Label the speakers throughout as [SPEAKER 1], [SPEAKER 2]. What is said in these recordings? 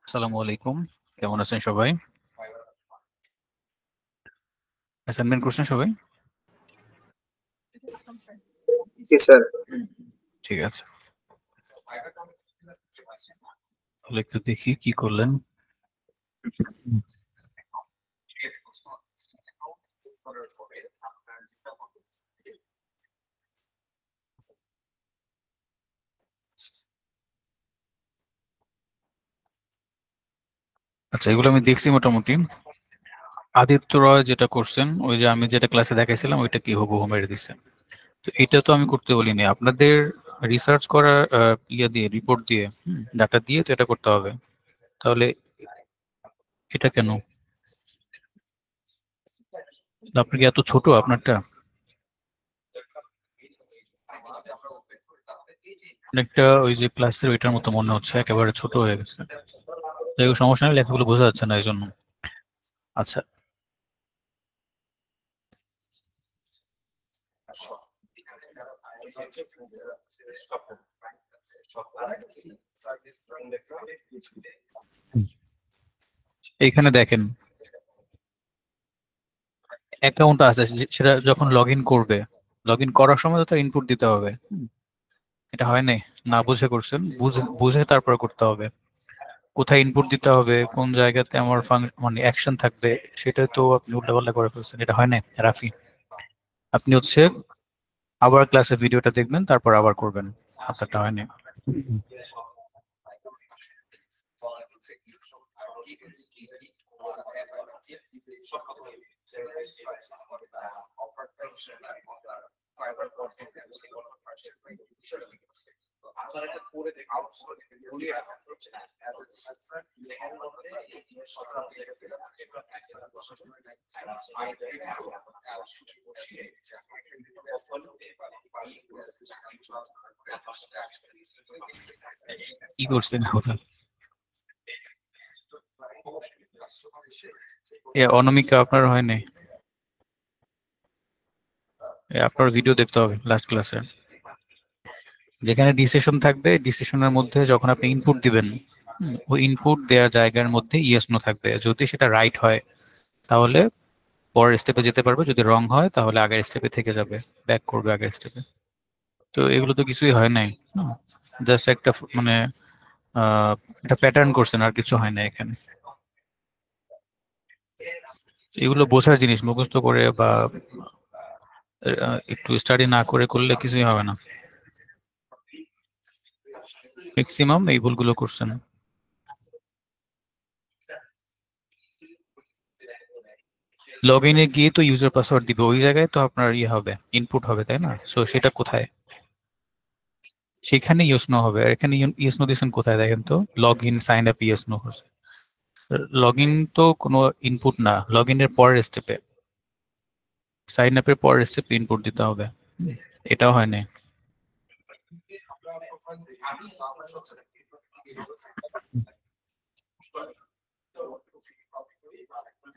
[SPEAKER 1] আসসালামু আলাইকুম, কেমন আছেন সবাই? অ্যাসাইনমেন্ট করছেন সবাই?
[SPEAKER 2] জি স্যার।
[SPEAKER 1] ঠিক আছে, তাহলে একটু দেখি কি করলেন। আচ্ছা, এগুলো আমি দেখছি মোটামুটি। আদিত্য রয় যেটা করছেন, ওই যে আমি যেটা ক্লাসে দেখাইছিলাম ওইটা কি হুবহু মেরে দিছে। তো এটা তো আমি করতে বলিনি, আপনাদের রিসার্চ করা ইয়ে দিয়ে, রিপোর্ট দিয়ে, ডাটা দিয়ে তো এটা করতে হবে। তাহলে এটা কেন? আপনার কি এত ছোট আপনারটা? অনেকটা ওই যে ক্লাসের ওইটার মতো মনে হচ্ছে, একেবারে ছোট হয়ে গেছে। তাই সমস্যা নেই, লেখাগুলো বোঝা যাচ্ছে না এই জন্য। আচ্ছা, এইখানে দেখেন অ্যাকাউন্ট আছে, সেটা যখন লগ ইন করবে, লগ ইন করার সময় তো তার ইনপুট দিতে হবে। এটা হয় নাই, না বুঝে করছেন, বুঝে বুঝে তারপর করতে হবে। কোথায় ইনপুট দিতে হবে, কোন জায়গাতে আমার ফাংশন মানে অ্যাকশন থাকবে, সেটা তো আপনি উল্টাপাল্টা করে ফেলছেন। এটা হয় না রাফি। আপনি হচ্ছে আবার ক্লাসে ভিডিওটা দেখবেন, তারপর আবার করবেন। আপনারটা হয় না। কি করছেন ওটা? অনামিকা আপনার হয় নাই? আপনার ভিডিও দেখতে হবে লাস্ট ক্লাসে, যেখানে ডিসিশন থাকবে। ডিসিশনের মধ্যে যখন আপনি ইনপুট দিবেন, ওই ইনপুট দেওয়ার জায়গার মধ্যে ইয়েস নো থাকবে। যদি সেটা রাইট হয় তাহলে পরের স্টেপে যেতে পারবে, যদি রং হয় তাহলে আগের স্টেপে থেকে যাবে, ব্যাক করবে আগের স্টেপে। তো এগুলো তো কিছুই হয় নাই, জাস্ট একটা মানে একটা প্যাটার্ন করছেন, আর কিছু হয় না এখানে। এগুলো বোঝার জিনিস, মুখস্থ করে বা একটু স্টাডি না করে করলে কিছুই হবে না। ম্যাক্সিমাম এই ভুলগুলো করছেন। লগ ইনে গিয়ে তো ইউজার পাসওয়ার্ড দিবে, ওই জায়গায় তো আপনার ইয়ে হবে, ইনপুট হবে, তাই না? সো সেটা কোথায়? সেখানে ইউস নো হবে। আর এখানে ইউস নো দিয়েছেন কোথায় দেখেন তো? লগ ইন সাইন আপ ইউস নো। লগ ইন তো কোনো ইনপুট না, লগ ইনের পরের স্টেপে, সাইন আপের পরের স্টেপে ইনপুট দিতে হবে। এটাও হয় না।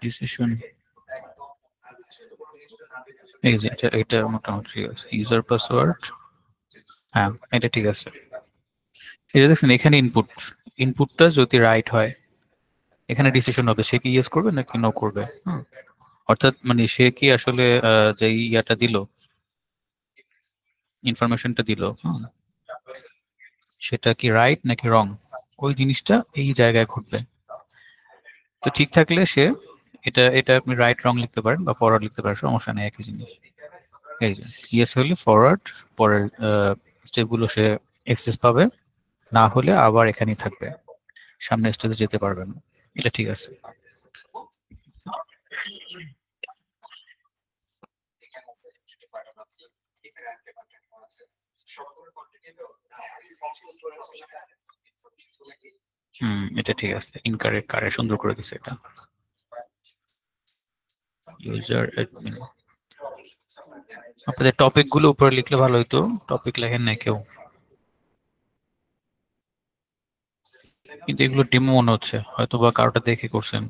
[SPEAKER 1] ডিসিশন, এই যে এটা মোটামুটি ঠিক আছে। ইউজার পাসওয়ার্ড, হ্যাঁ এটা ঠিক আছে। এটা দেখছেন এখানে ইনপুট, ইনপুটটা যদি রাইট হয় এখানে ডিসিশন হবে সে কি ইয়েস করবে নাকি নো করবে। অর্থাৎ মানে সে কি আসলে যে ইয়াটা দিল, ইনফরমেশনটা দিল, সেটা কি রাইট নাকি রং, ওই জিনিসটা এই জায়গায় ঘটবে। তো ঠিক থাকলে সে এটা এটা আপনি রাইট রং লিখতে পারেন বা ফরওয়ার্ড লিখতে পারেন, সমস্যা নেই, একই জিনিস। এই যে ইয়েস হলে ফরওয়ার্ড, পরের স্টেপগুলো সে এক্সেস পাবে, না হলে আবার এখানেই থাকবে, সামনে স্টেজে যেতে পারবে না। এটা ঠিক আছে। এটা ঠিক আছে। ইনকারেক্ট কারে সুন্দর করে দিছে এটা। ইউজার অ্যাডমিন, আপনাদের টপিক গুলো উপরে লিখলে ভালো হতো, টপিক লেখেন না কেউ। কিন্তু এগুলো ডেমো মনে হচ্ছে, হয়তো বা কারোটা দেখে করছেন,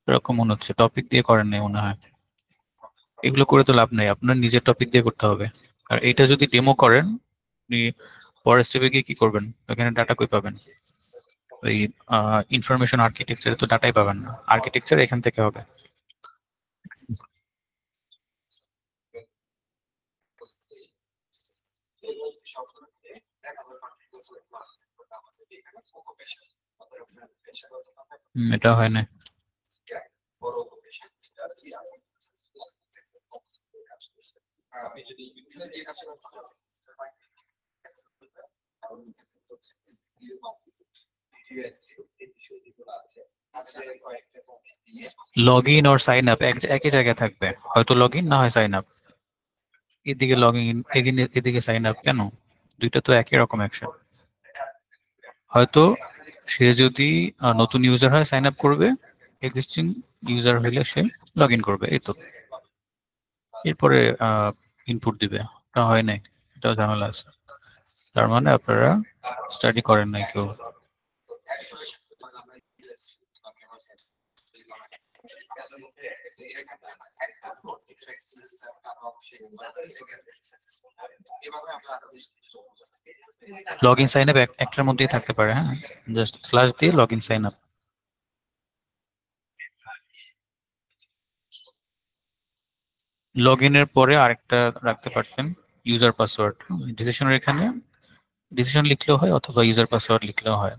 [SPEAKER 1] এরকম মনে হচ্ছে। টপিক দিয়ে করেন নাই মনে হয়। এগুলো করে তো লাভ নেই, আপনার নিজের টপিক দিয়ে করতে হবে। আর এটা যদি ডেমো করেন, আপনি পরের স্টেপে গিয়ে কি করবেন? এখানে ডাটা কই পাবেন? ওই ইনফরমেশন আর্কিটেকচারে তো ডাটাই পাবেন না, আর্কিটেকচার এখান থেকে হবে। এটা হয় না। লগ ইন আর সাইন আপ একই জায়গায় থাকবে, হয়তো লগ ইন না হয় সাইন আপ। এদিকে লগ ইন, এদিকে সাইন আপ, কেন? দুইটা তো একই রকম অ্যাকশন। হয়তো সে যদি নতুন ইউজার হয় সাইন আপ করবে, এক্সিস্টিং ইউজার হলে সে লগ ইন করবে, এই তো। এরপরে ইনপুট দিবে, এটা হয় নাই, এটা ঝামেলা আছে। তার মানে আপনারা স্টাডি করেন নাই কেউ। লগ ইন সাইন আপ একটার মধ্যেই থাকতে পারে, হ্যাঁ, জাস্ট স্ল্যাশ দিয়ে লগ ইন সাইন আপ। লগ ইনের পরে আরেকটা রাখতে পারতেন, ইউজার পাসওয়ার্ড। ডিসিশনের এখানে ডিসিশন লিখলেও হয় অথবা ইউজার পাসওয়ার্ড লিখলেও হয়।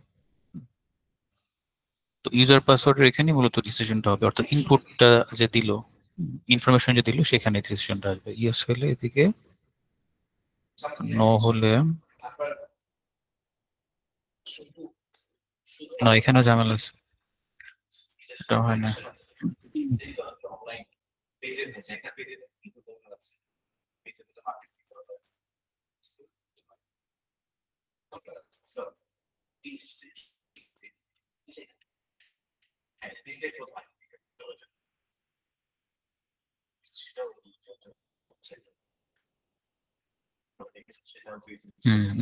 [SPEAKER 1] তো ইউজার পাসওয়ার্ডের এখানে মূলত ডিসিশনটা হবে, অর্থাৎ ইনপুটটা যে দিল, ইনফরমেশন যে দিল, সেখানে ডিসিশনটা আসবে। ইয়েস হলে এদিকে, নো হলে না, এখানেও ঝামেলা আছে, এটা হয় না।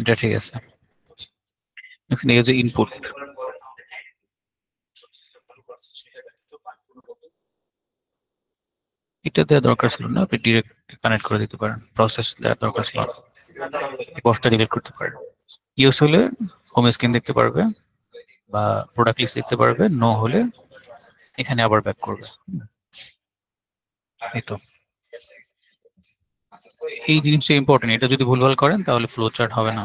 [SPEAKER 1] এটা ঠিক আছে। এখানে এই যে ইনপুট, এটা দেওয়ার দরকার ছিল না, আপনি ডিরেক্ট কানেক্ট করে দিতে পারেন, প্রসেস দেওয়ার দরকার ছিল না, বক্সটা ডিলিট করতে পারেন। ইউজ হলে হোম স্ক্রিন দেখতে পারবে বা প্রোডাক্ট লিস্ট দেখতে পারবে, নো হলে এখানে আবার ব্যাক করবে। এই তো, এই জিনিসটা ইম্পর্টেন্ট, এটা যদি ভুলভাল করেন তাহলে ফ্লো চার্ট হবে না।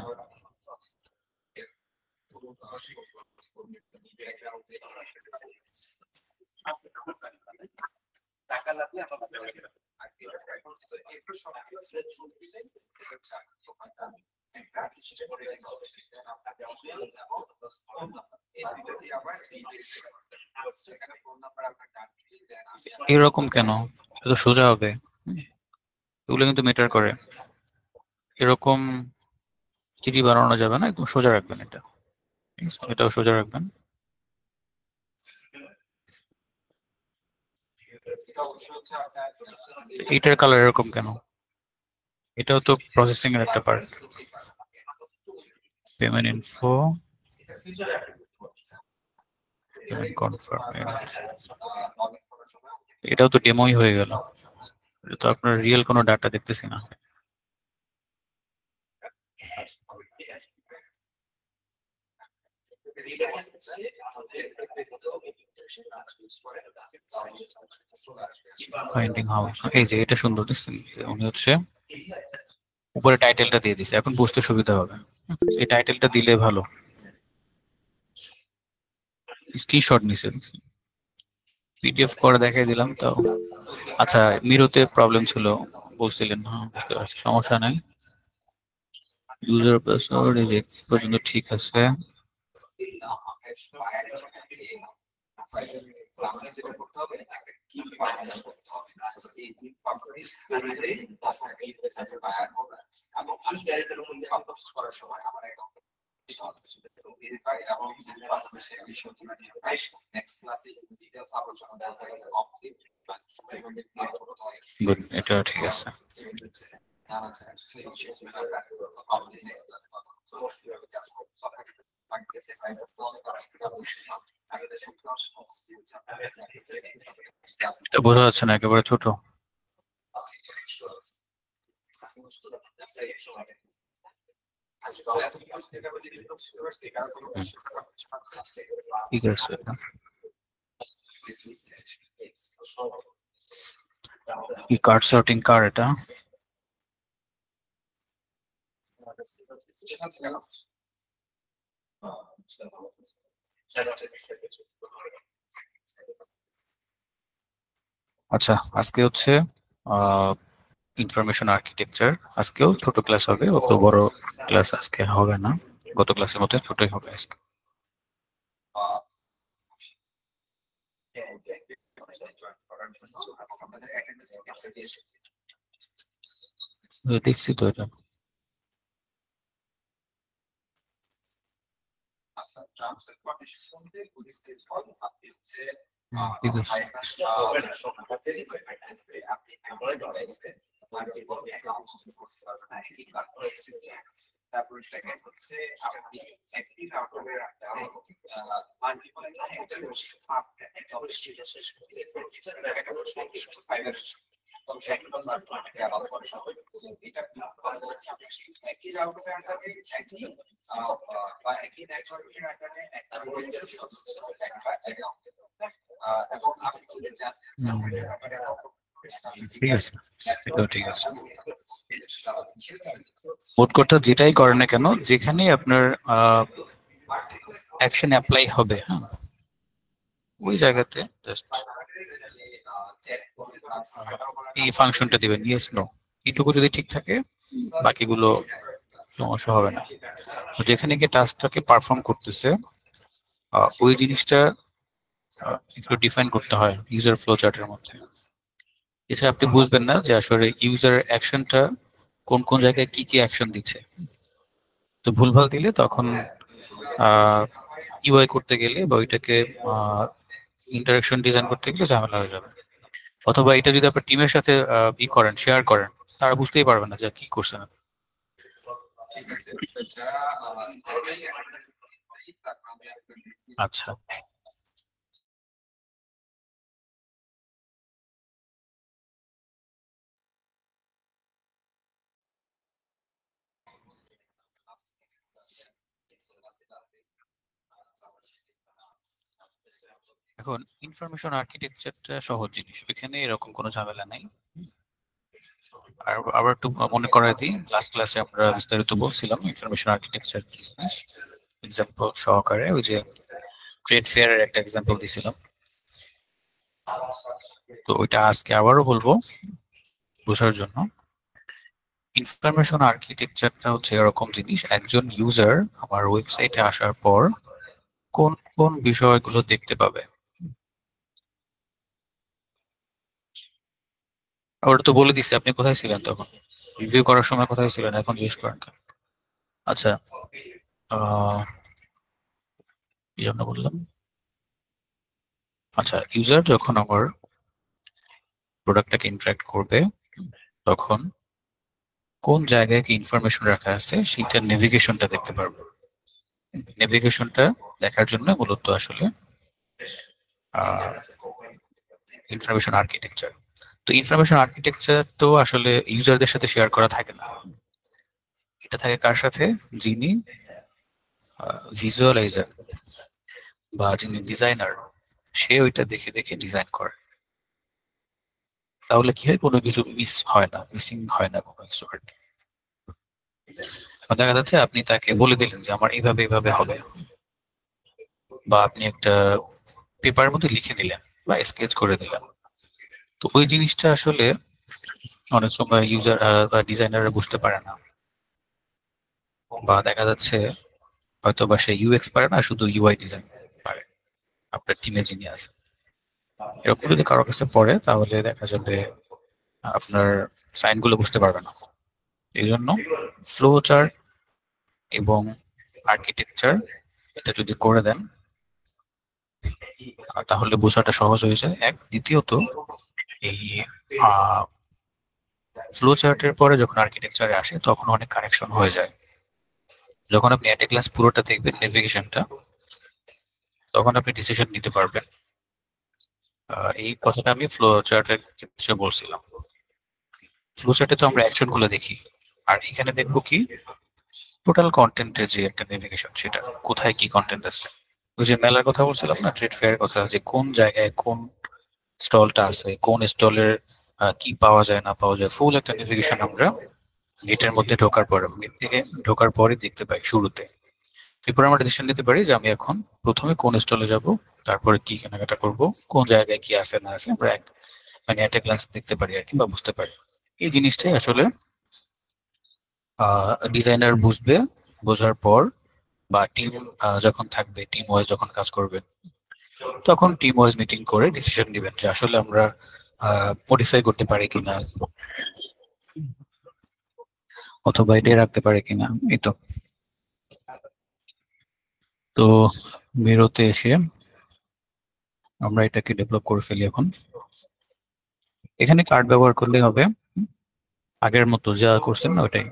[SPEAKER 1] এরকম কেন? এটা তো সোজা হবে, এগুলো কিন্তু মেটার করে। এরকম তিরি বানানো যাবে না, একদম সোজা রাখবেন এটা, এটাও সোজা রাখবেন। এটার কালার এরকম কেন? এটাও তো প্রসেসিং এর একটা part. Payment info, payment confirm, এটাও তো ডেমোই হয়ে গেল, এটা তো আপনার রিয়েল কোনো ডাটা দেখতেছি না। ফাইন্ডিং হাউস, এই যে এটা সুন্দর দিচ্ছেন, উনি হচ্ছে উপরে টাইটেলটা দিয়ে দিছে, এখন বুঝতে সুবিধা হবে। এই টাইটেলটা দিলে ভালো। স্ক্রিনশট নিছে, পিডিএফ করে দেখাই দিলাম তাও। আচ্ছা, মিরোতে প্রবলেম ছিল বলছিলেন, হ্যাঁ বুঝতে পারছি, সমস্যা নাই। ইউজার পাসওয়ার্ড এই যে পর্যন্ত ঠিক আছে। গুড, এটা ঠিক আছে। এটা বোঝা যাচ্ছে না, একেবারে ছোট। ঠিক আছে, কি কার্ড সর্টিং কার এটা? আচ্ছা, আজকে হচ্ছে ইনফরমেশন আর্কিটেকচার। আজকেও ছোট ক্লাস হবে, অত বড় ক্লাস আজকে হবে না, গত ক্লাসের মতো ছোটই হবে আজকে। দেখছি তো এটা। ঠিক আছে।
[SPEAKER 3] তারপরে সেকেন্ড হচ্ছে আপনি একটি রাউটারে রাখতে হবে মাল্টিপল
[SPEAKER 1] ঠিক আছে, এটাও ঠিক আছে। মোট কথা যেটাই করেন না কেন, যেখানে আপনার অ্যাকশন অ্যাপ্লাই হবে, হ্যাঁ, ওই জায়গাতে জাস্ট এই ফাংশনটা দিবেন, ইয়েস নো, এইটুকু যদি ঠিক থাকে বাকিগুলো সমস্যা হবে না। যেখানে গিয়ে টাস্কটাকে পারফর্ম করতেছে ওই জিনিসটা একটু ডিফাইন করতে হয় ইউজার ফ্লো চার্টের মধ্যে। এছাড়া আপনি বুঝবেন না যে আসলে ইউজার অ্যাকশনটা কোন কোন জায়গায় কি কি অ্যাকশন দিচ্ছে। তো ভুলভাল দিলে তখন ইউআই করতে গেলে বা ওইটাকে ইন্টারাকশন ডিজাইন করতে গেলে ঝামেলা হয়ে যাবে। অথবা এটা যদি আপনার টিমের সাথে করেন, শেয়ার করেন, তারা বুঝতেই পারবে না যে কি করছেন। আচ্ছা, এখন ইনফরমেশন আর্কিটেকচারটা সহজ জিনিস, এখানে এরকম কোনো ঝামেলা নাই। আর আবার একটু মনে করাই দিই, লাস্ট ক্লাসে আমরা বিস্তারিত বলছিলাম ইনফরমেশন আর্কিটেকচার কি জিনিস, এক্সাম্পল সহকারে। ওই যে ট্রেড ফেয়ার এর একটা এক্সাম্পল দিয়েছিলাম, তো ওইটা আজকে আবারও বলবো বোঝার জন্য। ইনফরমেশন আর্কিটেকচারটা হচ্ছে এরকম জিনিস, একজন ইউজার আমার ওয়েবসাইটে আসার পর কোন কোন বিষয়গুলো দেখতে পাবে। ওটা তো বলে দিছি, আপনি কোথায় ছিলেন তখন? রিভিউ করার সময় কোথায় ছিলেন, এখন জিজ্ঞেস করেন কেন? আচ্ছা, কি জন্য বললাম? আচ্ছা, ইউজার যখন আমার প্রোডাক্টটাকে ইন্টারঅ্যাক্ট করবে তখন কোন জায়গায় কি ইনফরমেশন রাখা আছে সেটা নেভিগেশনটা দেখতে পারবো। নেভিগেশনটা দেখার জন্য মূলত আসলে ইনফরমেশন আর্কিটেকচার। তো ইনফরমেশন আর্কিটেকচার তো আসলে ইউজারদের সাথে শেয়ার করা থাকে না, এটা থাকে কার সাথে? যিনি ভিজুয়ালাইজার বা যিনি ডিজাইনার, সে ওইটা দেখে দেখে ডিজাইন করে। তাহলে কি হয়, কোনো কিছু মিস হয় না, মিসিং হয় না কোনো কিছু আর কি। দেখা যাচ্ছে আপনি তাকে বলে দিলেন যে আমার এইভাবে এইভাবে হবে, বা আপনি একটা পেপারের মধ্যে লিখে দিলেন বা স্কেচ করে দিলেন। তো ওই জিনিসটা আসলে অনেক সময় ইউজার বা ডিজাইনাররা বুঝতে পারে না, বা দেখা যাচ্ছে হয়তো বা সে ইউএক্স পারে না, শুধু ইউআই ডিজাইন পারে আপনার টিমে যিনি আছে। এরকম যদি কারো কাছে পড়ে তাহলে দেখা যাবে আপনার সাইন গুলো বুঝতে পারবে না। এই জন্য ফ্লো চার্ট এবং আর্কিটেকচার এটা যদি করে দেন তাহলে বোঝাটা সহজ হয়ে যায়। এক, দ্বিতীয়ত এই ফ্লো চার্টের পরে যখন আর্কিটেকচারে আসে তখন অনেক কানেকশন হয়ে যায়। যখন আপনি একটা ক্লাস পুরোটা দেখবেন নেভিগেশনটা, তখন আপনি ডিসিশন নিতে পারবেন। এই কথাটা আমি ফ্লো চার্টের ক্ষেত্রে বলছিলাম। ফ্লো চার্টে তো আমরা অ্যাকশন গুলো দেখি, আর এখানে দেখবো কি টোটাল কন্টেন্টের যে একটা নেভিগেশন, সেটা কোথায় কি কন্টেন্ট আছে। ওই যে মেলার কথা বলছিলাম না, ট্রেড ফেয়ারের কথা, যে কোন জায়গায় কোন স্টলটা আছে, কোন স্টলের কি পাওয়া যায় না পাওয়া যায়, ফুল একটা নেভিগেশন আমরা নেটের মধ্যে ঢোকার পরে, গেট থেকে ঢোকার পরে দেখতে পাই শুরুতে। এরপর আমরা ডিসিশন নিতে পারি যে আমি এখন প্রথমে কোন স্টলে যাব, তারপরে কি কেনাকাটা করব, কোন জায়গায় কি আছে না আছে আমরা মানে একটা গ্লান্স দেখতে পারি আর কি, বা বুঝতে পারি। এই জিনিসটাই আসলে ডিজাইনার বুঝবে, বোঝার পর বা টিম যখন থাকবে, টিম ওয়াইজ যখন কাজ করবে, তখন টিম ওয়াইজ মিটিং করে ডিসিশন নেবেন যে আসলে আমরা মডিফাই করতে পারি কিনা, অথবা এটাই রাখতে পারে কিনা। এই তো। তো বেরোতে এসে আমরা এটাকে ডেভেলপ করে ফেলি। এখন এখানে কার্ড ব্যবহার করলে হবে, আগের মতো যা করছেন না ওটাই,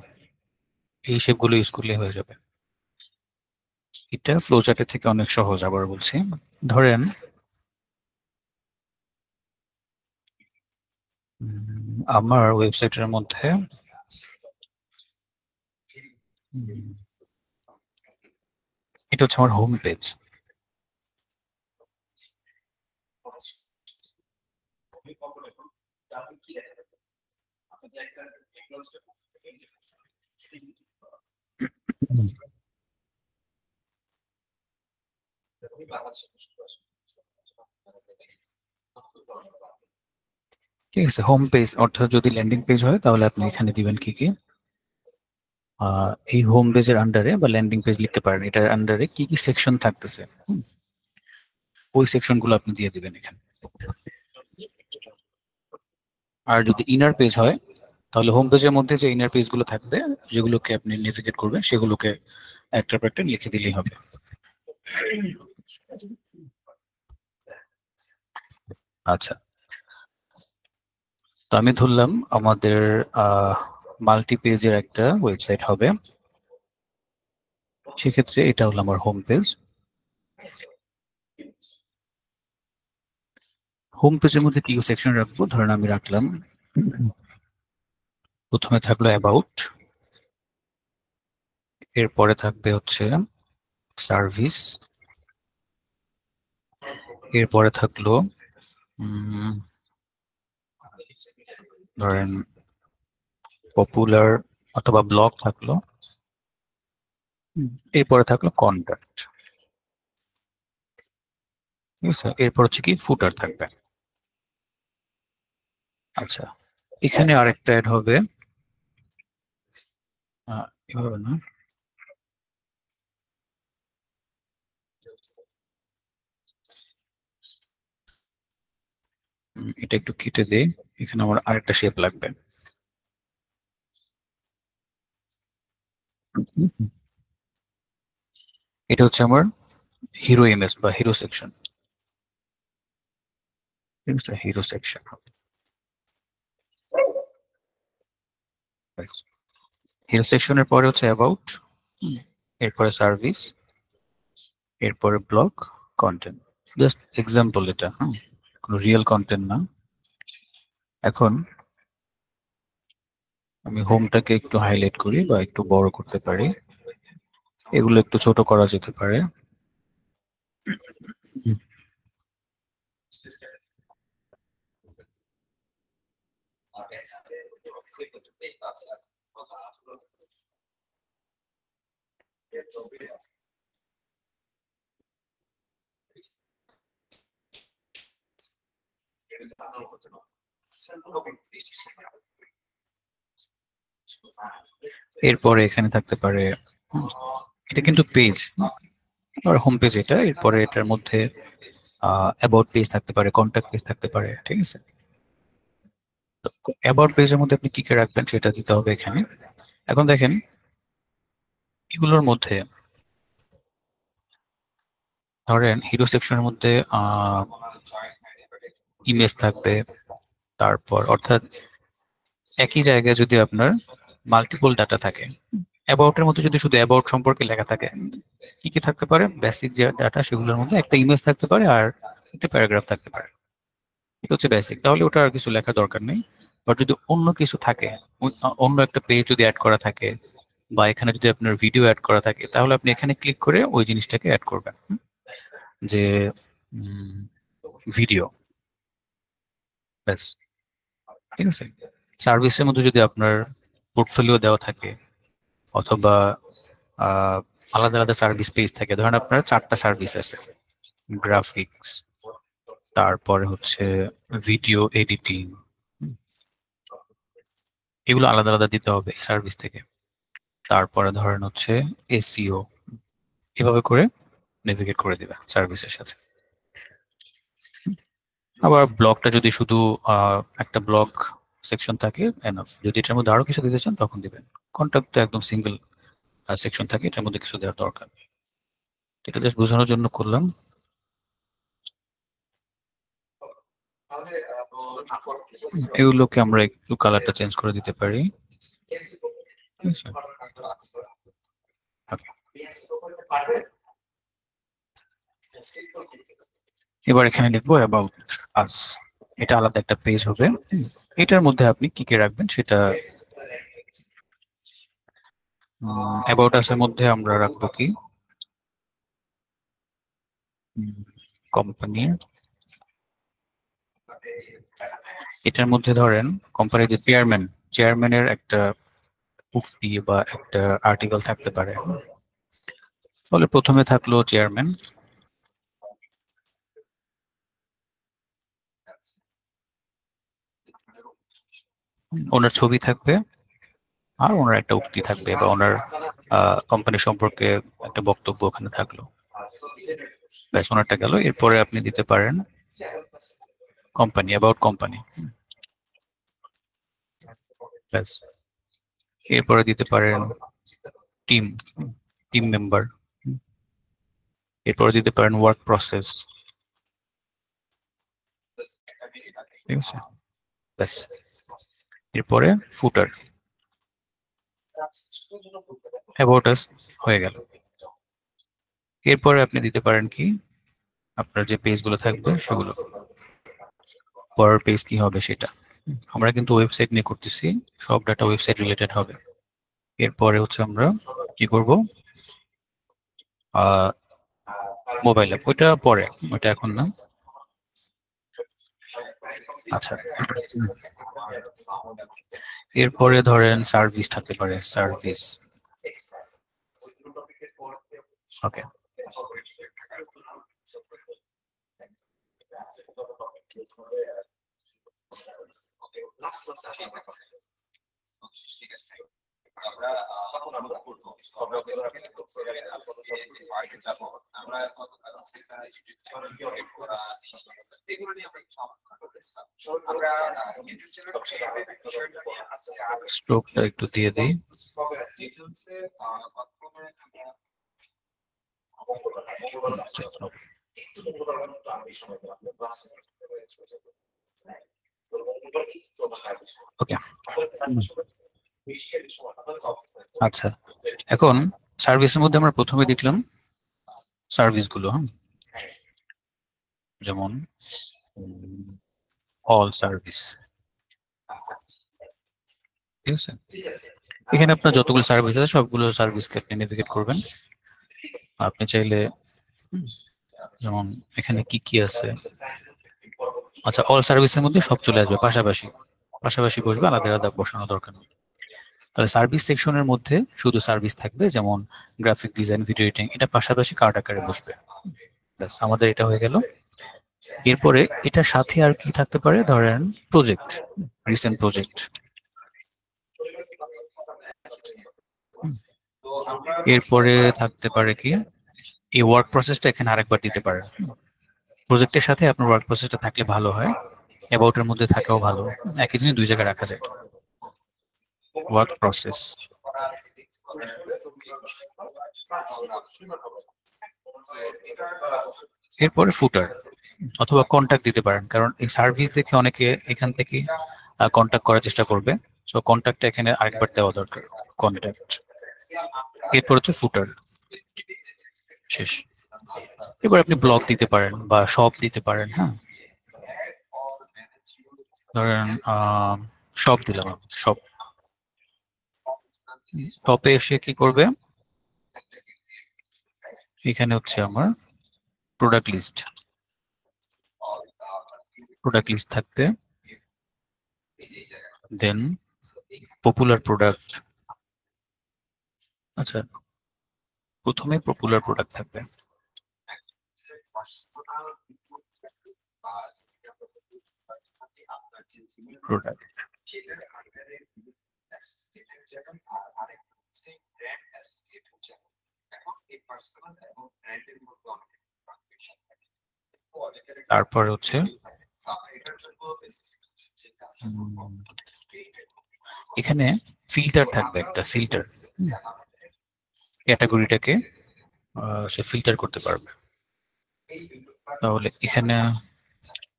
[SPEAKER 1] এই শেপগুলো ইউজ করলে হয়ে যাবে। এটা ফ্লোচার্টের থেকে অনেক সহজ। আবার বলছি, ধরেন আমার ওয়েবসাইটের মধ্যে এটা হচ্ছে আমার হোম পেজ। ঠিক আছে, হোম পেজ অর্থাৎ যদি ল্যান্ডিং পেজ হয় তাহলে আপনি এখানে দিবেন কি কি। এই হোম পেজের আন্ডারে বা ল্যান্ডিং পেজ লিখতে পারেন, এটার আন্ডারে কি কি সেকশন থাকতেছে, ওই সেকশন গুলো আপনি দিয়ে দিবেন এখানে। আর যদি ইনার পেজ হয় তাহলে হোম পেজের মধ্যে যে ইনার পেজ গুলো থাকবে, যেগুলোকে আপনি নেভিগেট করবেন, সেগুলোকে একটার পর একটা লিখে দিলেই হবে। আচ্ছা, তো আমি ধরলাম আমাদের মাল্টি পেজের একটা ওয়েবসাইট হবে, সেক্ষেত্রে এটা হলো আমার হোম পেজ। হোম পেজের মধ্যে কি সেকশন রাখবো, ধরেন আমি রাখলাম, প্রথমে থাকলো অ্যাবাউট, এরপরে থাকবে হচ্ছে সার্ভিস, এরপরে থাকলো ধরেন পপুলার অথবা ব্লগ থাকলো, এরপরে থাকলো কন্ট্যাক্ট। ঠিক আছে, এরপর হচ্ছে কি ফুটার থাকবে। আচ্ছা, এখানে আরেকটা অ্যাড হবে, এভাবে না, এটা একটু কেটে দেই, এখানে আমার আরেকটা শেপ লাগবে। এটা হচ্ছে আমার হিরো ইমেজ বা hero section. Hero section, hero সেকশনের পরে হচ্ছে অ্যাবাউট, এরপরে সার্ভিস, এরপরে ব্লগ, কন্টেন্ট। জাস্ট এক্সাম্পল এটা, কোনো রিয়েল কন্টেন্ট না। এখন আমি হোমটাকে একটু হাইলাইট করি বা একটু বড় করতে পারি, এগুলো একটু ছোট করা যেতে পারে। এরপরে এখানে থাকতে পারে, এটা কিন্তু পেজ আর হোম পেজ এটা, এরপরে এটার মধ্যে অ্যাবাউট পেজ থাকতে পারে, কন্ট্যাক্ট পেজ থাকতে পারে। ঠিক আছে, অ্যাবাউট পেজের মধ্যে আপনি কি কি রাখবেন সেটা দিতে হবে এখানে। এখন দেখেন, এগুলোর মধ্যে ধরেন হিরো সেকশনের মধ্যে ইমেজ থাকবে, তারপর অর্থাৎ একই জায়গায় যদি আপনার মাল্টিপল ডাটা থাকে, অ্যাবাউটের মধ্যে যদি শুধু অ্যাবাউট সম্পর্কে লেখা থাকে, কি কি থাকতে পারে, বেসিক যে ডাটা সেগুলোর মধ্যে একটা ইমেজ থাকতে পারে আর একটা প্যারাগ্রাফ থাকতে পারে। এটা হচ্ছে বেসিক, তাহলে ওটা আর কিছু লেখার দরকার নেই। বাট যদি অন্য কিছু থাকে, অন্য একটা পেজ যদি অ্যাড করা থাকে, বা এখানে যদি আপনার ভিডিও অ্যাড করা থাকে তাহলে আপনি এখানে ক্লিক করে ওই জিনিসটাকে অ্যাড করবেন, যে ভিডিও, ব্যাস। ঠিক আছে। সার্ভিসের মধ্যে যদি আপনার পোর্টফোলিও দেওয়া থাকে অথবা আলাদা আলাদা সার্ভিস পেজ থাকে, ধরেন আপনার 4টা সার্ভিস আছে, গ্রাফিক্স, তারপরে হচ্ছে ভিডিও এডিটিং, এগুলো আলাদা আলাদা দিতে হবে সার্ভিস থেকে। তারপরে ধরেন হচ্ছে এসইও, এভাবে করে নেভিগেট করে দিবে সার্ভিসের সাথে। আবার ব্লগটা যদি শুধু একটা ব্লগ সেকশন থাকে এনাফ, যদি এটার মধ্যে আরো কিছু দিতে চান তখন দিবেন। কন্ট্যাক্ট একদম সিঙ্গেল সেকশন থাকে, এটার মধ্যে কিছু দেওয়ার দরকার নেই। এটা জাস্ট বোঝানোর জন্য করলাম। এগুলোকে আমরা একটু কালারটা চেঞ্জ করে দিতে পারি। এবার এখানে লিখবো অ্যাবাউট আস, এটা আলাদা একটা পেজ হবে। এটার মধ্যে আপনি কি কি রাখবেন সেটা, অ্যাবাউট আস এর মধ্যে আমরা রাখবো কি, কোম্পানি। এটার মধ্যে ধরেন কোম্পানির যে চেয়ারম্যানের একটা উক্তি বা একটা আর্টিকেল থাকতে পারে। তাহলে প্রথমে থাকলো চেয়ারম্যান, ওনার ছবি থাকবে আর ওনার একটা উক্তি থাকবে বা ওনার কোম্পানি সম্পর্কে একটা বক্তব্য ওখানে থাকলো, ব্যাস ওনারটা গেল। এরপরে আপনি দিতে পারেন কোম্পানি, অ্যাবাউট কোম্পানি, ব্যাস। এরপরে দিতে পারেন টিম মেম্বার, এরপরে দিতে পারেন ওয়ার্ক প্রসেস, ঠিক আছে, ব্যাস। এরপরে ফুটার, অ্যাবাউট আস হয়ে গেল। এরপরে আপনি দিতে পারেন কি, আপনার যে পেজগুলো থাকবে সেগুলো, পরের পেজ কি হবে সেটা। আমরা কিন্তু ওয়েবসাইট নিয়ে করতেছি, সব ডাটা ওয়েবসাইট রিলেটেড হবে। এরপরে হচ্ছে আমরা কি করব, মোবাইল অ্যাপ, ওইটা পরে, ওইটা এখন না। আচ্ছা, এরপরে ধরেন সার্ভিস থাকতে পারে, সার্ভিস, ওকে।
[SPEAKER 3] আমরা
[SPEAKER 1] স্ট্রোকটা একটু দিয়ে দিই। ওকে, আচ্ছা। এখন সার্ভিসের মধ্যে আমরা প্রথমে দেখলাম সার্ভিসগুলো, যেমন অল সার্ভিস, ঠিক আছে। এখানে আপনার যতগুলো সার্ভিস আছে সবগুলো সার্ভিসকে আপনি নেভিগেট করবেন। আপনি চাইলে যেমন এখানে কি কি আছে, আচ্ছা, অল সার্ভিসের মধ্যে সব চলে আসবে পাশাপাশি, পাশাপাশি বসবে, আলাদা আলাদা বসানো দরকার নেই। তাহলে সার্ভিস সেকশনের মধ্যে শুধু সার্ভিস থাকবে, যেমন গ্রাফিক ডিজাইন, ভিডিও এডিটিং, এটা পাশাপাশি কার্ড আকারে বসবে, ব্যাস আমাদের এটা হয়ে গেল। এরপরে এটার সাথে আর কি থাকতে পারে, ধরেন প্রজেক্ট, রিসেন্ট প্রজেক্ট। এরপরে থাকতে পারে কি, এই ওয়ার্ক প্রসেসটা এখানে আরেকবার দিতে পারেন। প্রজেক্টের সাথে আপনার ওয়ার্ক প্রসেসটা থাকলে ভালো হয়, অ্যাবাউটের মধ্যে থাকাও ভালো, একই জিনিস দুই জায়গায় রাখা যায়। ওয়ার্ক প্রসেস, এরপরে ফুটার অথবা কন্ট্যাক্ট দিতে পারেন, কারণ এই সার্ভিস দেখে অনেকে এখান থেকে কন্ট্যাক্ট করার চেষ্টা করবে, সো কন্ট্যাক্টটা এখানে আরেকবার দেওয়া দরকার, কন্ট্যাক্ট। এরপর হচ্ছে ফুটার, শেষ। এবার আপনি ব্লগ দিতে পারেন বা সব দিতে পারেন, হ্যাঁ, ধরেন সব দিলাম, সব, টপে এসে কি করবে, এখানে হচ্ছে আমার প্রোডাক্ট লিস্ট থাকবে, দেন পপুলার প্রোডাক্ট। আচ্ছা, প্রথমে পপুলার প্রোডাক্ট থাকবে, প্রোডাক্ট তারপর হচ্ছে এখানে ফিল্টার থাকবে, একটা ফিল্টার, ক্যাটাগরিটাকে সে ফিল্টার করতে পারবে। তাহলে এখানে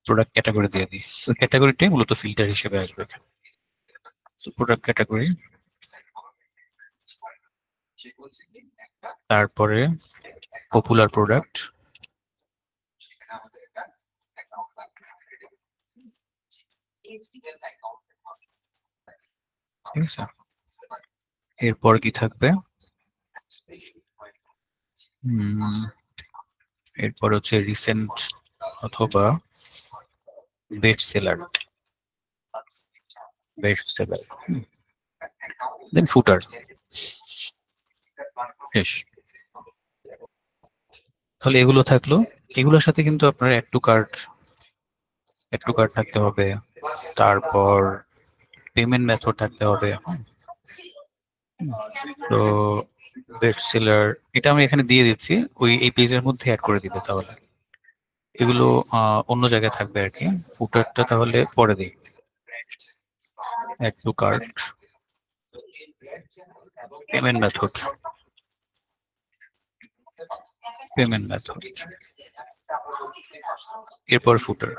[SPEAKER 1] প্রোডাক্ট ক্যাটাগরি দিয়ে দিই, ওই ক্যাটাগরিটাই মূলত ফিল্টার হিসেবে আসবে এখানে। প্রোডাক্ট ক্যাটাগরি, তারপরে পপুলার প্রোডাক্ট, ঠিক আছে। এরপর কি থাকবে, এরপর হচ্ছে রিসেন্ট অথবা বেস্ট সেলার, দেন ফুটার, শেষ। তাহলে এগুলো থাকলো, এগুলোর সাথে কিন্তু আপনার অ্যাড টু কার্ট থাকতে হবে, তারপর পেমেন্ট মেথড থাকতে হবে। তো বেস্ট সেলার এটা আমি এখানে দিয়ে দিচ্ছি, ওই এই পেজের মধ্যে অ্যাড করে দিবে। তাহলে এগুলো অন্য জায়গায় থাকবে আর কি, ফুটারটা তাহলে পরে দিই। Add to cart, payment method, এরপর ফুটার,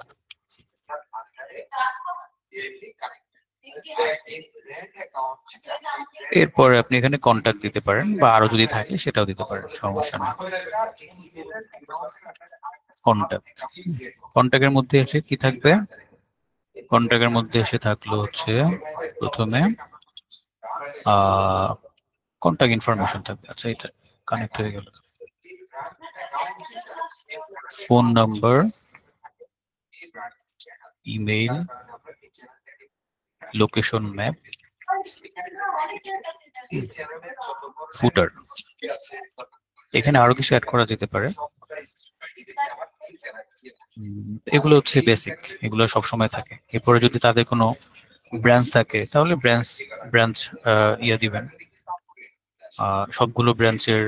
[SPEAKER 1] এরপর আপনি এখানে কন্টাক্ট দিতে পারেন, বা আরো যদি থাকে সেটাও দিতে পারেন, সমস্যা নেই। কন্টাক্টের মধ্যে এসে কি থাকবে, কন্টাক্টের মধ্যে এসে থাকলো হচ্ছে প্রথমে কন্টাক্ট ইনফরমেশন থাকবে। আচ্ছা, এটা কানেক্ট হয়ে গেল, phone number, email, location map, footer. এখানে আরো কিছু অ্যাড করা যেতে পারে, এগুলো হচ্ছে বেসিক, এগুলো সবসময় থাকে। এরপরে যদি তাদের কোনো ব্রাঞ্চ থাকে তাহলে ব্রাঞ্চ ইয়ে দিবেন, সবগুলো ব্রাঞ্চের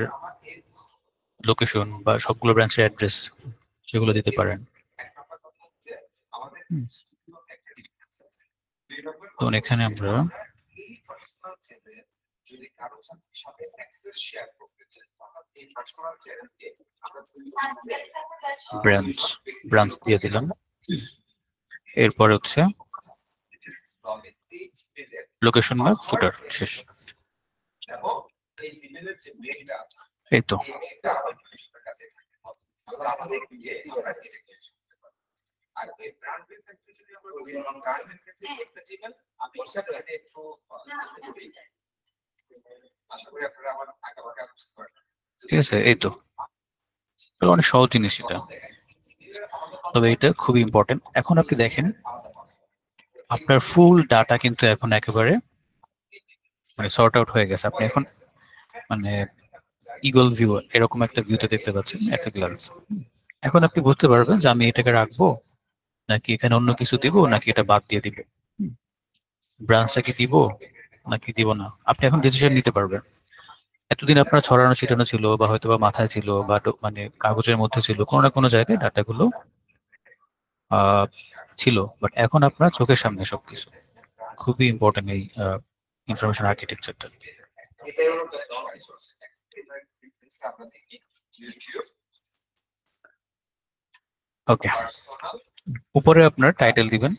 [SPEAKER 1] লোকেশন বা সবগুলো ব্রাঞ্চের অ্যাড্রেস সেগুলো দিতে পারেন। তো এখানে আমরা ব্রাঞ্চ দিয়ে দিলাম। এরপরে হচ্ছে লোকেশন বা ফুটার, শেষ। এই তো ঠিক আছে, এই তো অনেক সহজ জিনিস এটা, তবে এটা খুবই ইম্পর্টেন্ট। এখন আপনি দেখেন আপনার ফুল ডাটা কিন্তু এখন একেবারে মানে সর্ট আউট হয়ে গেছে। আপনি এখন মানে ইগল ভিউ এরকম একটা ভিউতে দেখতে পাচ্ছেন একটা গ্লান্স। এখন আপনি বুঝতে পারবেন যে আমি এটাকে রাখবো নাকি এখানে অন্য কিছু দিব, নাকি এটা বাদ দিয়ে দিব, ব্রাঞ্চটাকে দিব নাকি দিব না। আপনি এখন ডিসিশন নিতে পারবেন। এতদিন আপনার ছড়ানো ছিটানো ছিল, বা হয়তো বা মাথায় ছিল, বা মানে কাগজের মধ্যে ছিল, কোনো না কোনো জায়গায় ডাটাগুলো ছিল, বাট এখন আপনার চোখের সামনে সবকিছু। খুবই ইম্পর্টেন্ট এই ইনফরমেশন আর্কিটেকচারটা। ওকে, উপরে আপনার টাইটেল দিবেন,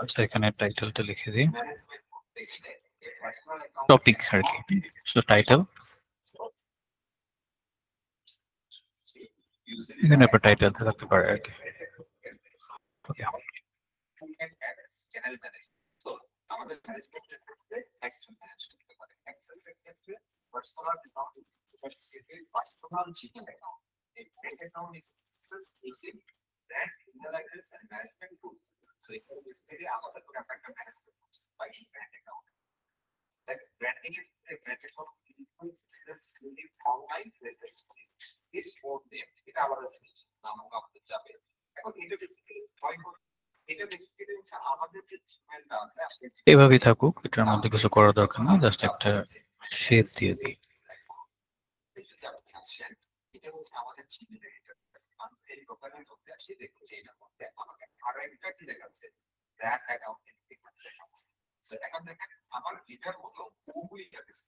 [SPEAKER 1] আচ্ছা এখানে টাইটেলটা লিখে দিই, টপিক আর কি। সো টাইটেল, এখানে আপনার টাইটেল থাকতে পারে আর কি।
[SPEAKER 3] Channel manage. তো আমাদের ম্যানেজমেন্টের ক্ষেত্রে একজন ম্যানেজ করতে পারে। অ্যাক্সেসের ক্ষেত্রে personal account personal Gmail account. এই bank account is access using brand email address and management tools. So এখানে বেসিক্যালি আমাদের পুরো একটা management tools by brand account. That branding এর brand account is online presence. It's for them. এটা আলাদা জিনিস, নাম আমাদের যাবে। এখন এটা বেসিক্যালি এটা বেসিক্যালি হচ্ছে আমাদের যে জিমেলটা আছে
[SPEAKER 1] এভাবেই থাকুক, এটার মধ্যে কিছু করার দরকার নেই, জাস্ট একটা শেপ দিয়ে দিই।
[SPEAKER 3] এটা হচ্ছে আমাদের জিমেলের ইন্টারফেস। আমি এই প্রোফাইলের মধ্যে আসি, দেখুন যে এটার মধ্যে আমাকে আরো একটা কি দেখাচ্ছে, ব্র্যান্ড অ্যাকাউন্ট দেখাচ্ছে। সো এখন দেখেন আমার এটার মতো বহু ইন্টারফেস।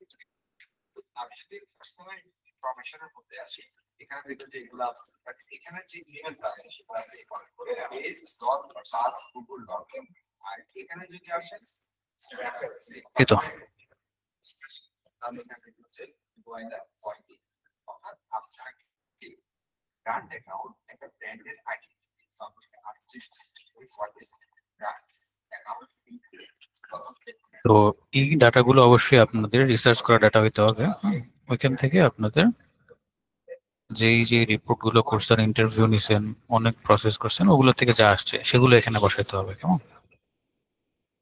[SPEAKER 3] আমি যদি পার্সোনাল ইনফরমেশনের মধ্যে আসি, এখানে দেখুন যে এগুলো আছে, বাট এখানে যে ইমেলটা আছে সেটা আছে base.google.com। আর এখানে যদি আসেন
[SPEAKER 1] এই তো
[SPEAKER 3] তাহলে এখানে দেখুন যে গোয়েন্দা পয়েন্ট, অর্থাৎ আপনার ব্র্যান্ড অ্যাকাউন্ট একটা ব্র্যান্ডের identity submit artist what is brand account.
[SPEAKER 1] তো এই ডাটাগুলো অবশ্যই আপনাদের রিসার্চ করা ডাটা হইতে হবে। ওইখান থেকে আপনাদের যে রিপোর্ট গুলো করছেন, ইন্টারভিউ নিছেন, অনেক প্রসেস করছেন, ওগুলো থেকে যা আসছে সেগুলো এখানে বসাইতে হবে, কেমন?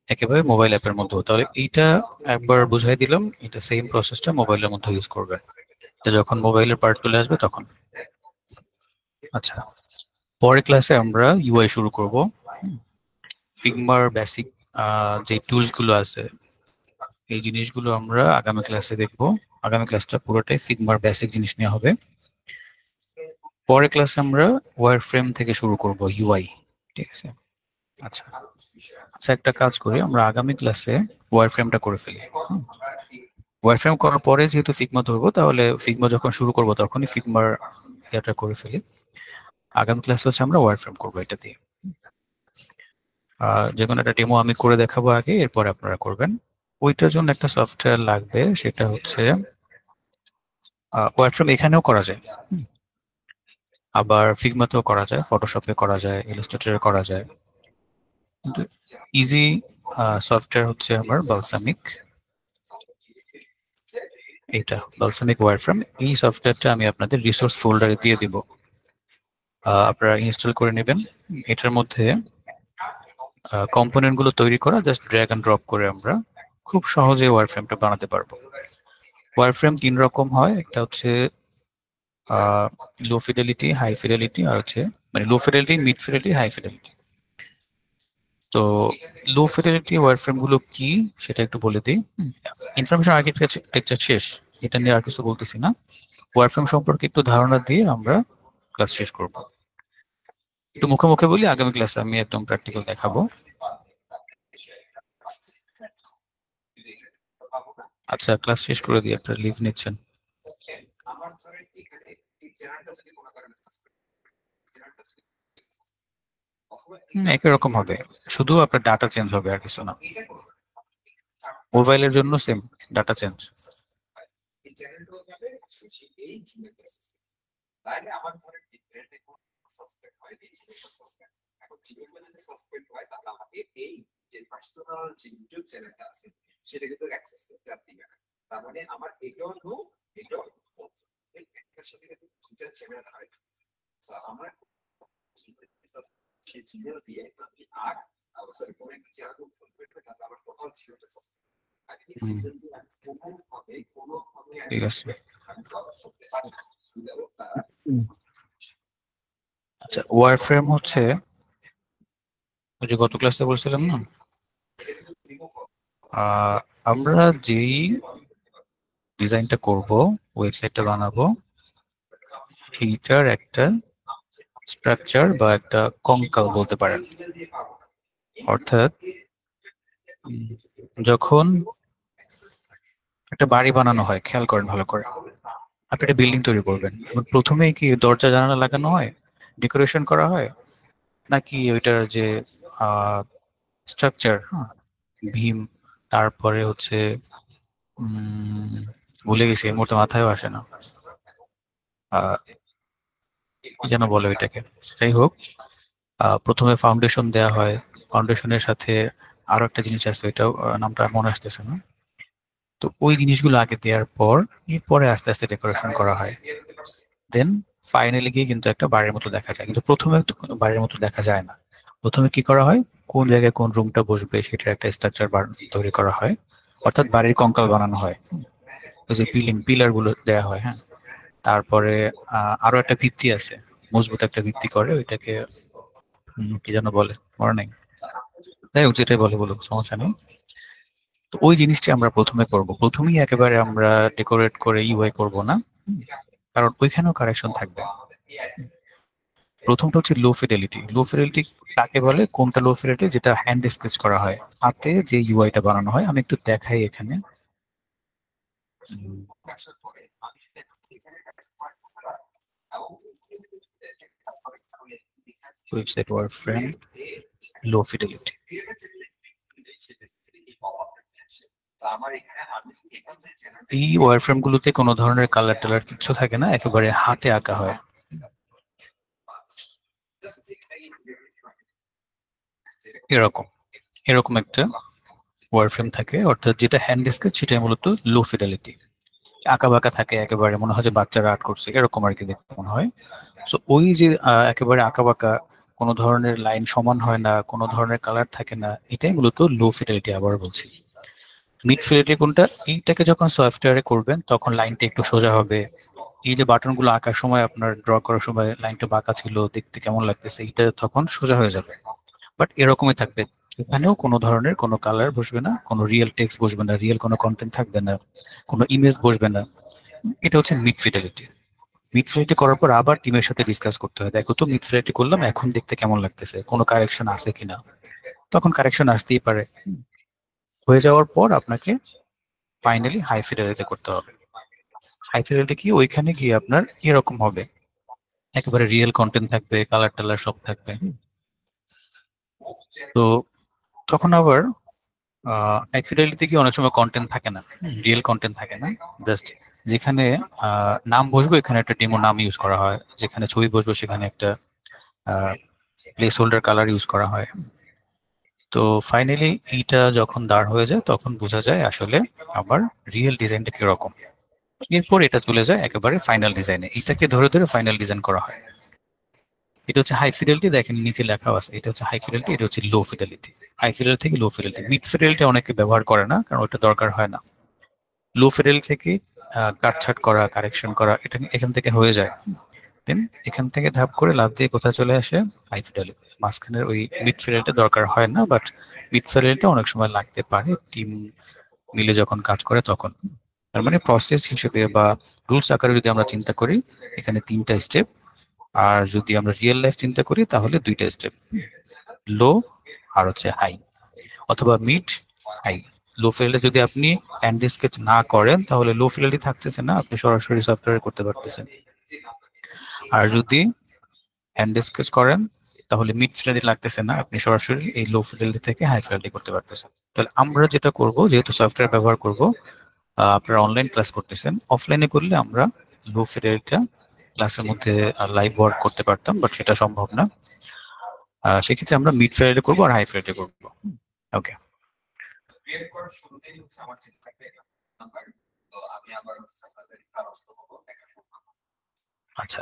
[SPEAKER 1] একেবারে মোবাইল অ্যাপের মধ্যে। তাহলে এইটা একবার বুঝাই দিলাম, এটা সেম প্রসেসটা মোবাইলের মধ্যে ইউজ করবেন। তো যখন মোবাইলের পার্ট চলে আসবে তখন। আচ্ছা, পরের ক্লাসে আমরা ইউআই শুরু করব। ফিগমার বেসিক যে টুলস গুলো আছে, এই জিনিসগুলো আমরা আগামী ক্লাসে দেখব। আগামী ক্লাসটা পুরোটাই ফিগমার বেসিক জিনিস নিয়ে হবে। পরের ক্লাসে আমরা ওয়্যার ফ্রেম থেকে শুরু করব ইউআই, ঠিক আছে? আচ্ছা আচ্ছা, একটা কাজ করি, আমরা আগামী ক্লাসে ওয়্যার ফ্রেমটা করে ফেলি। ওয়্যার ফ্রেম করার পরে যেহেতু ফিগমা ধরবো, তাহলে ফিগমা যখন শুরু করব তখনই ফিগমার এটা করে ফেলি। আগামী ক্লাসে হচ্ছে আমরা ওয়্যার ফ্রেম করবো এটা দিয়ে। যে কোনো একটা ডেমো আমি করে দেখাবো আগে, এরপর আপনারা করবেন। ওইটার জন্য একটা সফটওয়্যার লাগবে, সেটা হচ্ছে ওয়্যার ফ্রেম এখানেও করা যায়, আবার ফিগমাতেও করা যায়, ফটোশপে করা যায়, ইলাস্ট্রেটরে করা যায়। কিন্তু ইজি সফটওয়্যার হচ্ছে আমার বালসামিক। এইটা বালসামিক ওয়্যার ফ্রেম। এই সফটওয়্যারটা আমি আপনাদের রিসোর্স ফোল্ডারে দিয়ে দিব, আপনারা ইনস্টল করে নেবেন। এটার মধ্যে কম্পোনেন্ট গুলো তৈরি করা, জাস্ট ড্র্যাগ এন্ড ড্রপ করে আমরা খুব সহজে ওয়্যার ফ্রেমটা বানাতে পারবো। ওয়্যার ফ্রেম 3 রকম হয়, একটা হচ্ছে লো ফিডেলিটি, হাই ফিডেলিটি, আর হচ্ছে মানে low fidelity, mid fidelity, high fidelity. তো লো ফিডেলিটি ওয়্যার ফ্রেম গুলো কি সেটা একটু বলে দিই। ইনফরমেশন আর্কিটেকচার শেষ, এটা নিয়ে আর কিছু বলতেছি না। ওয়্যার ফ্রেম সম্পর্কে একটু ধারণা দিয়ে আমরা ক্লাস শেষ করব। একটু মুখে মুখে বলি, আগামী ক্লাসে আমি একদম প্র্যাকটিক্যাল দেখাবো। আচ্ছা, ক্লাস শেষ করে দিই, একটা লিভ নিচ্ছেন। একই রকম হবে, শুধু আপনার ডাটা চেঞ্জ হবে, আর কিছু না। মোবাইলের জন্য সেম ডাটা চেঞ্জ।
[SPEAKER 3] সেটা কিন্তু অ্যাক্সেস করতে দিবে না। তার মানে আমার এটাও নো, এটাও এটার সাথে দুইটা চ্যানেল হয়। আমার সেই জিমেল দিয়ে আমি আর সরি পয়েন্ট চেয়ার করতে সাসপেক্ট করে তাহলে আমার টোটাল জিমেলটা সাসপেক্ট। আর এই জিমেল দিয়ে আমি কোনো
[SPEAKER 1] ঠিক আছে। আচ্ছা, ওয়্যার ফ্রেম হচ্ছে ওই যে গত ক্লাসে বলছিলাম না, আমরা যেই ডিজাইনটা করব, ওয়েবসাইটটা বানাবো, এইটার একটা স্ট্রাকচার বা একটা কঙ্কাল বলতে পারেন। অর্থাৎ যখন একটা বাড়ি বানানো হয়, খেয়াল করেন ভালো করে, আপনি একটা বিল্ডিং তৈরি করবেন, প্রথমেই কি দরজা জানালা লাগানো হয়, ডেকোরেশন করা হয়, নাকি ওইটার যে স্ট্রাকচার, ভীম, তারপরে হচ্ছে ভুলে গেছি, এই মুহূর্তে মাথায়ও আসে না, যেন বলে ওইটাকে। যাই হোক, প্রথমে ফাউন্ডেশন দেয়া হয়, ফাউন্ডেশনের সাথে আরো একটা জিনিস আছে, ওইটাও নামটা মনে আসতেছে না। তো ওই জিনিসগুলো আগে দেওয়ার পর এরপরে আস্তে আস্তে ডেকোরেশন করা হয়। দেন ফাইনালি গিয়ে কিন্তু একটা বাড়ির মতো দেখা যায়, কিন্তু প্রথমে তো কোনো বাড়ির মতো দেখা যায় না। প্রথমে কি করা হয়, কোন জায়গায় কোন রুমটা বসবে সেটার একটা স্ট্রাকচার তৈরি করা হয়, অর্থাৎ বাড়ির কঙ্কাল বানানো হয়। ওই যে পিলার গুলো দেওয়া হয়, হ্যাঁ। তারপরে আরো একটা ভিত্তি আছে, মজবুত একটা ভিত্তি করে ওইটাকে কি যেন বলে, মনে নেই। যাই হোক, যেটাই বলে বলুক, সমস্যা নেই। তো ওই জিনিসটি আমরা প্রথমে করব, প্রথমেই একেবারে আমরা ডেকোরেট করে ইউআই করব না, কারণ ওইখানেও কারেকশন থাকবে। প্রথমটা হচ্ছে লো ফিডেলিটি। লো ফিডেলিটি কাকে বলে, কোনটা লো ফিডেলিটি, যেটা হ্যান্ড স্কেচ করা হয়, হাতে যে ইউআইটা বানানো হয়। আমি একটু দেখাই এখানে। ওয়েবসাইট ওয়ারফ্রেম লো ফিডেলিটি। এই ওয়ারফ্রেম গুলোতে কোনো ধরনের কালার টালার কিছু থাকে না, একেবারে হাতে আঁকা হয়। এরকম এরকম একটা ওয়ারফ্রেম থাকে, অর্থাৎ যেটা হ্যান্ড স্কেচ সেটা মূলত লো ফিডেলিটি। আঁকা বাঁকা থাকে, একেবারে মনে হয় যে বাচ্চারা আর্ট করছে, এরকম আর কি দেখতে মনে হয়। সো ওই যে একেবারে আঁকা বাঁকা, কোনো ধরনের লাইন সমান হয় না, কোনো ধরনের কালার থাকে না, এটাই মূলত লো ফিডেলিটি। আবার বলছি, মিড ফিডেলিটি কোনটা, এইটাকে যখন সফটওয়্যারে করবেন তখন লাইনটা একটু সোজা হবে। এই যে বাটন গুলো আঁকার সময় আপনার ড্র করার সময় লাইনটা বাঁকা ছিল, দেখতে কেমন লাগতেছে, এটা তখন সোজা হয়ে যাবে। বাট এরকমই থাকবে, এখানেও কোনো ধরনের কোনো কালার বসবে না, কোনো রিয়েল টেক্সট বসবে না, রিয়েল কোনো কন্টেন্ট থাকবে না, কোনো ইমেজ বসবে না। এটা হচ্ছে মিড ফিডেলিটি। মিড ফিডেলিটি করার পর আবার টিমের সাথে ডিসকাস করতে হয়, দেখো তো মিড ফিডেলিটি করলাম, এখন দেখতে কেমন লাগতেছে, কোনো কারেকশন আছে কিনা। তখন কারেকশন আসতেই পারে। হয়ে যাওয়ার পর আপনাকে ফাইনালি হাই ফিডেলিটি করতে হবে। হাই ফিডেলিটি কি, ওইখানে গিয়ে আপনার এরকম হবে, একেবারে রিয়েল কন্টেন্ট থাকবে, কালার টালার সব থাকবে। তো তখন আবার হাই ফিডেলিটিতে কি অনেক সময় কন্টেন্ট থাকে না, রিয়েল কন্টেন্ট থাকে না। জাস্ট যেখানে নাম বসবে এখানে একটা ডেমো নাম ইউজ করা হয়, যেখানে ছবি বসবে সেখানে একটা প্লেস হোল্ডার কালার ইউজ করা হয়। তো ফাইনালি এইটা যখন দাঁড় হয়ে যায় তখন বোঝা যায় আসলে আবার রিয়েল ডিজাইনটা কিরকম। এরপর এটা চলে যায় একেবারে ফাইনাল ডিজাইনে, এটাকে ধরে ধরে ফাইনাল ডিজাইন করা হয়। এটা হচ্ছে হাই ফিডেলিটি, দেখেন নিচে লেখা আছে, এটা হচ্ছে হাই ফিডেলিটি, এটা হচ্ছে লো ফিডেলিটি। হাই ফিডেলিটি থেকে লো ফিডেলিটি। মিড ফিডেলিটি অনেকে ব্যবহার করে না, কারণ ওটা দরকার হয় না। লো ফিডেলিটি থেকে কাটছাট করা, কারেকশন করা, এটা এখান থেকে হয়ে যায়। দেন এখান থেকে ধাপ করে লাভ দিয়ে কোথায় চলে আসে, হাই ফিডেলিটি। মাঝখানের ওই মিড ফিডেলিটি দরকার হয় না, বাট মিড ফিডেলিটি অনেক সময় লাগতে পারে টিম মিলে যখন কাজ করে তখন। তার মানে প্রসেস হিসেবে বা রুলস আকারে যদি আমরা চিন্তা করি, এখানে 3টা স্টেপ। আর যদি আমরা রিয়েল লাইফ চিন্তা করি তাহলে 2টা স্টেপ, লো আর হচ্ছে হাই, অথবা মিড হাই। লো ফিডেলিটি যদি আপনি হ্যান্ড স্কেচ না করেন তাহলে লো ফিডেলিটি থাকতেছে না, আপনি সরাসরি সফটওয়্যার করতে পারতেছেন। আর যদি হ্যান্ড স্কেচ করেন তাহলে মিড ফিডেলিটি লাগতেছে না, আপনি সরাসরি এই লো ফিডেলিটি থেকে হাই ফিডেলিটি করতে পারতেছেন। তাহলে আমরা যেটা করব, যেহেতু সফটওয়্যার ব্যবহার করব, আপনারা অনলাইন ক্লাস করতেছেন, অফলাইনে করলে আমরা লো ফিডেলিটিটা ক্লাসের মধ্যে লাইভ ওয়ার্ক করতে পারতাম, বাট সেটা সম্ভব না। সেক্ষেত্রে আমরা মিড ফিডেলিটি করবো আর হাই ফিডেলিটি করবো। ওকে, আচ্ছা।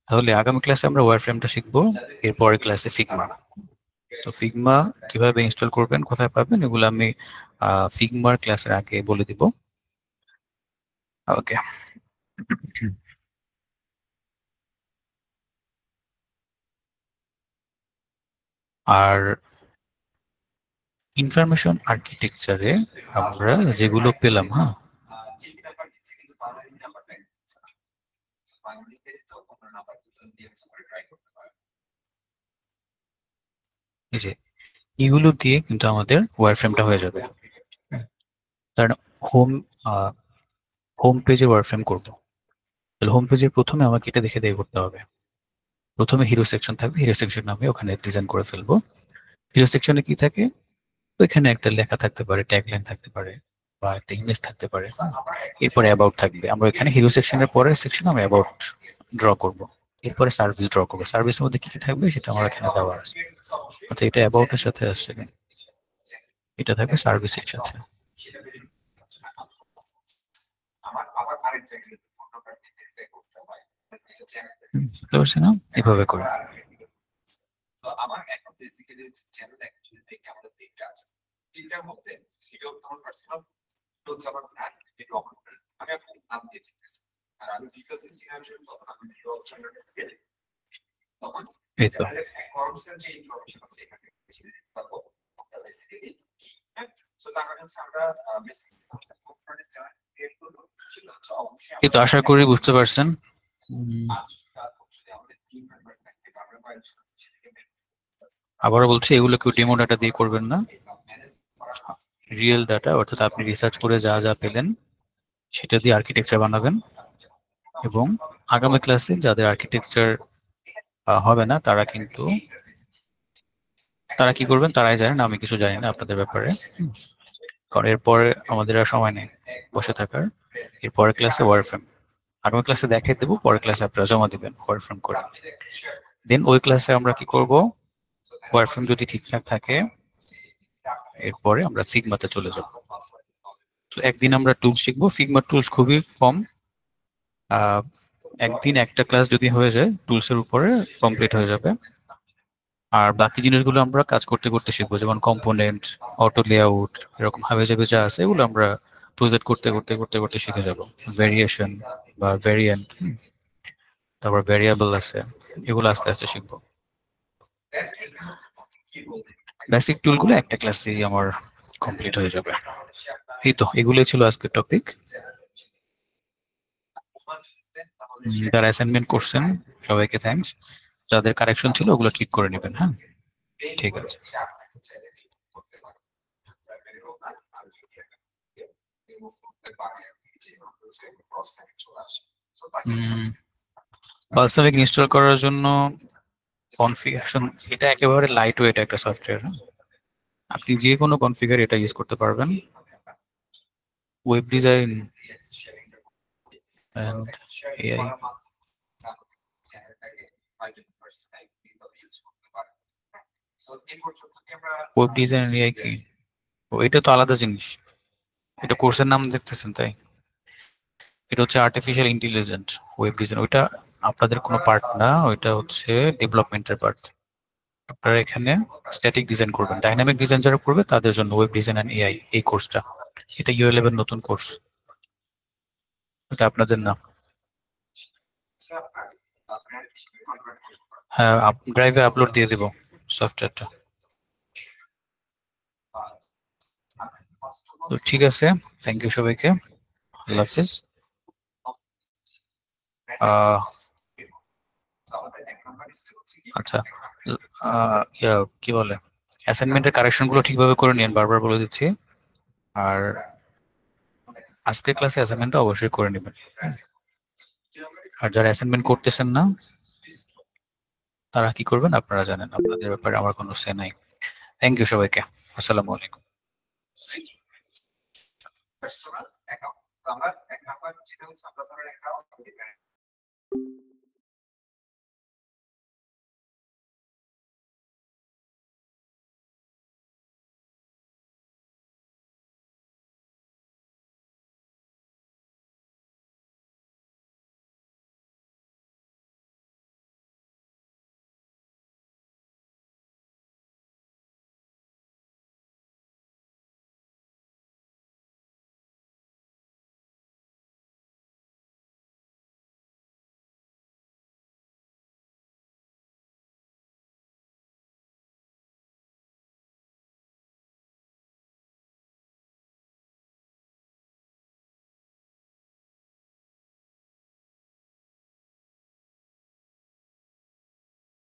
[SPEAKER 1] তাহলে আগামী ক্লাসে আমরা ওয়ারফ্রেমটা শিখবো, এরপরের ক্লাসে ফিগমা। তো ফিগমা কিভাবে ইনস্টল করবেন, কোথায় পাবেন, এগুলো আমি ফিগমার ক্লাসের আগে বলে দিব। ওকে, আর ইনফরমেশন আর্কিটেকচারে আমরা যেগুলো পেলাম, হ্যাঁ, এই যে এগুলো দিয়ে কিন্তু আমাদের ওয়ারফ্রেমটা হয়ে যাবে। কারণ হোম হোম পেজে ওয়ারফ্রেম করবো, তাহলে হোম পেজের প্রথমে আমাকে এটা দেখে দেখে করতে হবে। প্রথমে হিরো সেকশন থাকবে, হিরো সেকশন নামে ওখানে ডিজাইন করে ফেলবো। হিরো সেকশনে কি থাকে, ওইখানে একটা লেখা থাকতে পারে, ট্যাগলাইন থাকতে পারে, বা একটা ইমেজ থাকতে পারে। এরপরে অ্যাবাউট থাকবে, আমরা এখানে হিরো সেকশনের পরের সেকশন আমি অ্যাবাউট ড্র করব। এরপরে সার্ভিস ড্র করবো, সার্ভিসের মধ্যে কি কি থাকবে সেটা আমার এখানে দেওয়া আছে। আচ্ছা, এটা অ্যাবাউটের সাথে আসছে। এটা থাকবে সার্ভিসের সাথে।
[SPEAKER 3] আমার আবার আরেক জায়গায় ফোন নাম্বার দিয়ে ভেরিফাই করতে হয়,
[SPEAKER 1] বুঝতে পারছি না, এভাবে করে।
[SPEAKER 3] তো আমার এখন বেসিক্যালি চ্যানেল অ্যাকচুয়ালি দেখে আমাদের তিনটা আছে, তিনটার মধ্যে সেটা হচ্ছে আমার পার্সোনাল, হচ্ছে আমার ব্র্যান্ড, এটা আমার ব্র্যান্ড, আমি আপনাকে নাম দিয়েছি। আর আমি ডিটেলস ইঞ্জিনিয়ার জন্য তখন আমি ভিডিও তখন
[SPEAKER 1] এই তো
[SPEAKER 3] কোর্সের যে ইনফরমেশন আছে এখানে পাবো বেসিক্যালি। সো তার মানে হচ্ছে আমরা বেসিক্যালি কোম্পানির যারা ক্রিয়েট করব সেটা হচ্ছে অবশ্যই
[SPEAKER 1] এই তো আশা করি বুঝতে পারছেন। আবারও বলছি, এগুলো কেউ ডেমো ডাটা দিয়ে করবেন না, রিয়েল ডাটা, অর্থাৎ আপনি রিসার্চ করে যা যা পেলেন সেটা দিয়ে আর্কিটেকচার বানাবেন। এবং আগামী ক্লাসে যাদের আর্কিটেকচার হবে না তারা কিন্তু তারা কি করবেন তারাই জানেন, আমি কিছু জানি না আপনাদের ব্যাপারে। কারণ এরপরে আমাদের আর সময় নেই বসে থাকার। এরপরের ক্লাসে ওয়ারফ্রেম, আগামী ক্লাসে দেখাই দেবো, পরের ক্লাসে আপনারা জমা দিবেন ওয়ারফ্রেম করে। দেন ওই ক্লাসে আমরা কি করব, ওয়ারফ্রেম যদি ঠিকঠাক থাকে এরপরে আমরা ফিগমাতে চলে যাব। তো একদিন আমরা টুলস শিখবো, ফিগমা টুলস খুবই কম, একদিন একটা ক্লাস যদি হয়ে যায় টুলসের উপরে কমপ্লিট হয়ে যাবে। আর বাকি জিনিসগুলো আমরা কাজ করতে করতে শিখবো, যেমন কম্পোনেন্ট, অটো লেআউট, এরকম হাবে যাবে যা আছে এগুলো আমরা প্রজেক্ট করতে করতে করতে করতে শিখে যাব। ভেরিয়েশন বা ভেরিয়েন্ট, তারপর ভেরিয়েবল আছে, এগুলো আস্তে আস্তে শিখবো। বেসিক টুলগুলো একটা ক্লাসেই আমার কমপ্লিট হয়ে যাবে। এই তো এগুলোই ছিল আজকের টপিক। যারা অ্যাসাইনমেন্ট করছেন সবাইকে থ্যাঙ্কস, যাদের কারেকশন ছিল ওগুলো ঠিক করে নেবেন। হ্যাঁ, ঠিক আছে। পালসামিক ইনস্টল করার জন্য কনফিগারেশন, এটা একেবারে লাইট ওয়েট একটা সফটওয়্যার। আপনি যে কোনো কনফিগার এটা ইউজ করতে পারবেন। Web design and AI, web design AI কি? ও, এটা তো আলাদা জিনিস, এটা কোর্সের নাম দেখতেছেন তাই। এটা হচ্ছে আর্টিফিশিয়াল ইন্টেলিজেন্স ওয়েব ডিজাইন, ওইটা আপনাদের কোনো পার্ট না, ওইটা হচ্ছে ডেভেলপমেন্টের পার্ট। আপনারা এখানে স্ট্যাটিক ডিজাইন করবেন, ডাইনামিক ডিজাইন যারা করবে তাদের জন্য ওয়েব ডিজাইন এন্ড এআই এই কোর্সটা। এটা ইউ11 নতুন কোর্স, এটা আপনাদের না। হ্যাঁ, ড্রাইভে আপলোড দিয়ে দিব সফটওয়্যারটা। তো ঠিক আছে, থ্যাংক ইউ সবাইকে, আল্লাহ হাফিজ। আচ্ছা, কি বলে, অ্যাসাইনমেন্টের কারেকশন গুলো ঠিকভাবে করে নিন, বারবার বলে দিচ্ছি। আর আজকের ক্লাসে অ্যাসাইনমেন্টটা অবশ্যই করে নেবেন। আর যারা অ্যাসাইনমেন্ট করতেছেন না তারা কি করবেন আপনারা জানেন, আপনাদের ব্যাপারে আমার কোনো সে নাই। থ্যাংক ইউ সবাইকে, আসসালামু আলাইকুম।
[SPEAKER 3] পার্সোনাল অ্যাকাউন্ট, আমরা এক নাম্বার যেটা হচ্ছে আমরা ধরেন একটা